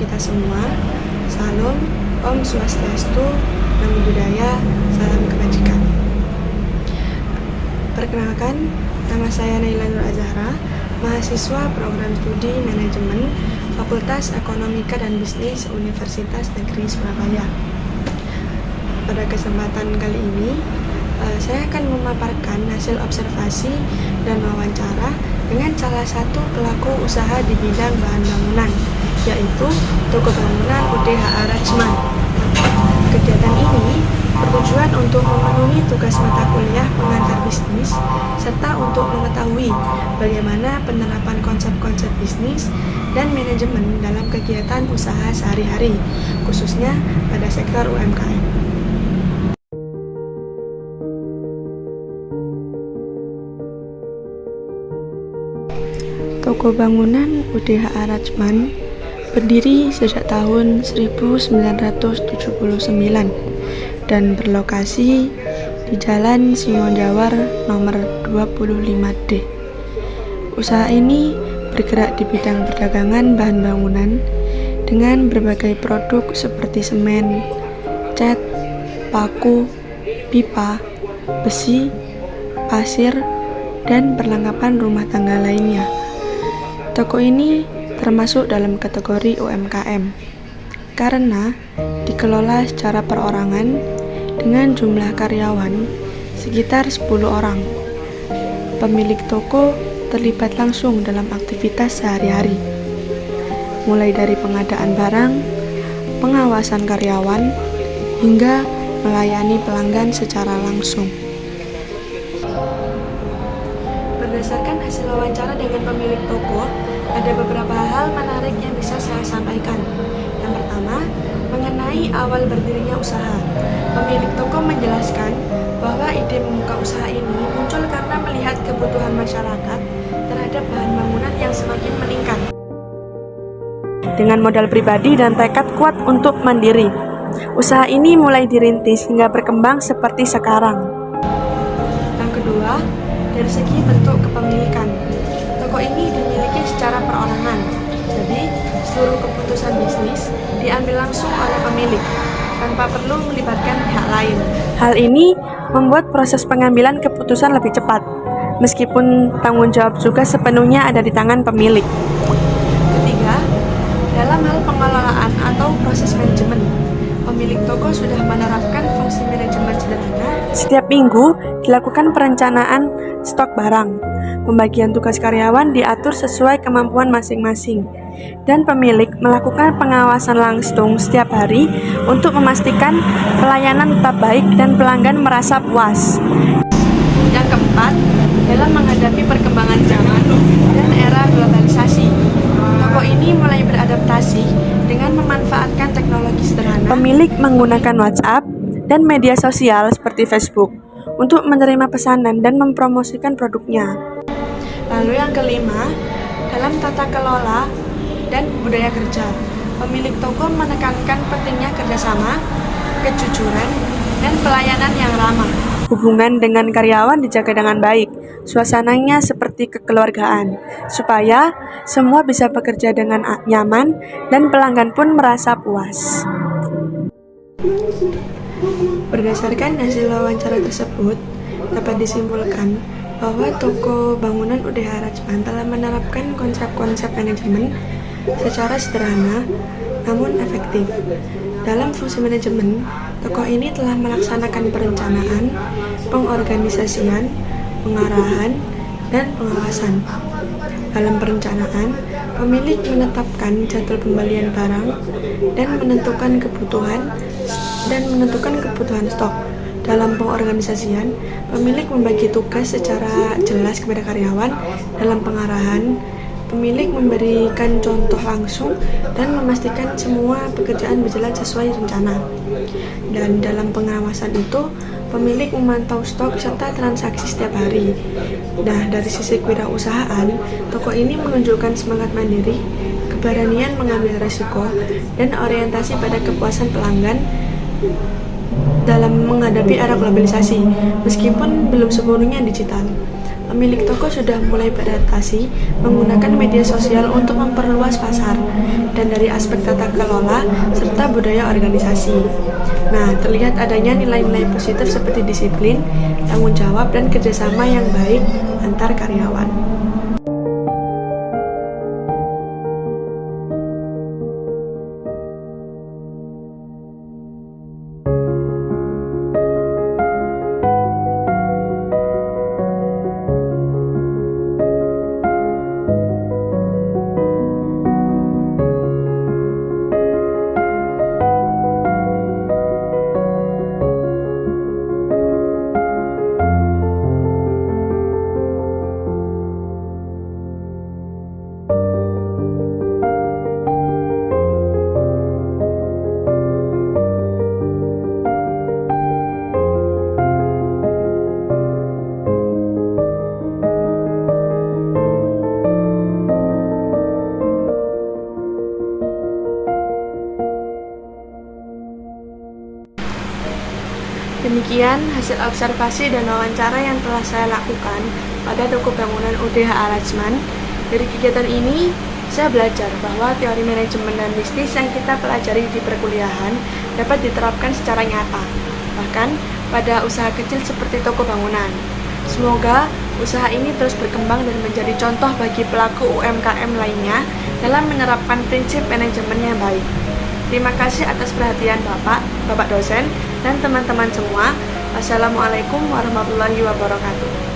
kita semua. Salam, Om Swastiastu, Namo Buddhaya, salam kebajikan. Perkenalkan, nama saya Naila Nur Azhara, mahasiswa program studi manajemen Fakultas Ekonomika dan Bisnis Universitas Negeri Surabaya. Pada kesempatan kali ini, saya akan memaparkan hasil observasi dan wawancara dengan salah satu pelaku usaha di bidang bahan bangunan, yaitu Toko Bangunan UDHA Rajman. Kegiatan ini bertujuan untuk memenuhi tugas mata kuliah pengantar bisnis, serta untuk mengetahui bagaimana penerapan konsep-konsep bisnis dan manajemen dalam kegiatan usaha sehari-hari, khususnya pada sektor UMKM. Toko Bangunan UDHA Rajman berdiri sejak tahun 1979 dan berlokasi di Jalan Simonjawar nomor 25D. Usaha ini bergerak di bidang perdagangan bahan bangunan dengan berbagai produk seperti semen, cat, paku, pipa, besi, pasir, dan perlengkapan rumah tangga lainnya. Toko ini termasuk dalam kategori UMKM karena dikelola secara perorangan dengan jumlah karyawan sekitar 10 orang. Pemilik toko terlibat langsung dalam aktivitas sehari-hari, mulai dari pengadaan barang, pengawasan karyawan, hingga melayani pelanggan secara langsung. Berdasarkan hasil wawancara dengan pemilik toko, ada beberapa hal menarik yang bisa saya sampaikan. Yang pertama, mengenai awal berdirinya usaha. Pemilik toko menjelaskan bahwa ide membuka usaha ini muncul karena melihat kebutuhan masyarakat terhadap bahan bangunan yang semakin meningkat. Dengan modal pribadi dan tekad kuat untuk mandiri, usaha ini mulai dirintis hingga berkembang seperti sekarang. Yang kedua, dari segi bentuk kepemilikan. Toko ini dimiliki secara perorangan, jadi seluruh keputusan bisnis diambil langsung oleh pemilik, tanpa perlu melibatkan pihak lain. Hal ini membuat proses pengambilan keputusan lebih cepat, meskipun tanggung jawab juga sepenuhnya ada di tangan pemilik. Ketiga, dalam hal pengelolaan atau proses manajemen, pemilik toko sudah menerapkan fungsi manajemen sederhana. Setiap minggu dilakukan perencanaan stok barang, pembagian tugas karyawan diatur sesuai kemampuan masing-masing, dan pemilik melakukan pengawasan langsung setiap hari untuk memastikan pelayanan tetap baik dan pelanggan merasa puas. Yang keempat, dalam menghadapi perkembangan zaman dan era globalisasi, toko ini mulai beradaptasi dengan memanfaatkan teknologi sederhana. Pemilik menggunakan WhatsApp dan media sosial seperti Facebook untuk menerima pesanan dan mempromosikan produknya. Lalu yang kelima, dalam tata kelola dan budaya kerja, pemilik toko menekankan pentingnya kerjasama, kejujuran, dan pelayanan yang ramah. Hubungan dengan karyawan dijaga dengan baik, suasananya seperti kekeluargaan, supaya semua bisa bekerja dengan nyaman dan pelanggan pun merasa puas. Berdasarkan hasil wawancara tersebut, dapat disimpulkan bahwa Toko Bangunan UDHA Rajman telah menerapkan konsep-konsep manajemen secara sederhana namun efektif. Dalam fungsi manajemen, toko ini telah melaksanakan perencanaan, pengorganisasian, pengarahan, dan pengawasan. Dalam perencanaan, pemilik menetapkan jadwal pembelian barang dan menentukan kebutuhan stok. Dalam pengorganisasian, pemilik membagi tugas secara jelas kepada karyawan. Dalam pengarahan, pemilik memberikan contoh langsung dan memastikan semua pekerjaan berjalan sesuai rencana. Dan dalam pengawasan itu, pemilik memantau stok serta transaksi setiap hari. Nah, dari sisi kewirausahaan, toko ini menunjukkan semangat mandiri, keberanian mengambil resiko, dan orientasi pada kepuasan pelanggan dalam menghadapi era globalisasi, meskipun belum sepenuhnya digital. pemilik toko sudah mulai beradaptasi menggunakan media sosial untuk memperluas pasar, dan dari aspek tata kelola serta budaya organisasi. Nah, terlihat adanya nilai-nilai positif seperti disiplin, tanggung jawab, dan kerjasama yang baik antar karyawan. Demikian hasil observasi dan wawancara yang telah saya lakukan pada toko bangunan UDH Al-Ajman. Dari kegiatan ini, saya belajar bahwa teori manajemen dan bisnis yang kita pelajari di perkuliahan dapat diterapkan secara nyata, bahkan pada usaha kecil seperti toko bangunan. Semoga usaha ini terus berkembang dan menjadi contoh bagi pelaku UMKM lainnya dalam menerapkan prinsip manajemen yang baik. Terima kasih atas perhatian Bapak dosen, dan teman-teman semua. Wassalamualaikum warahmatullahi wabarakatuh.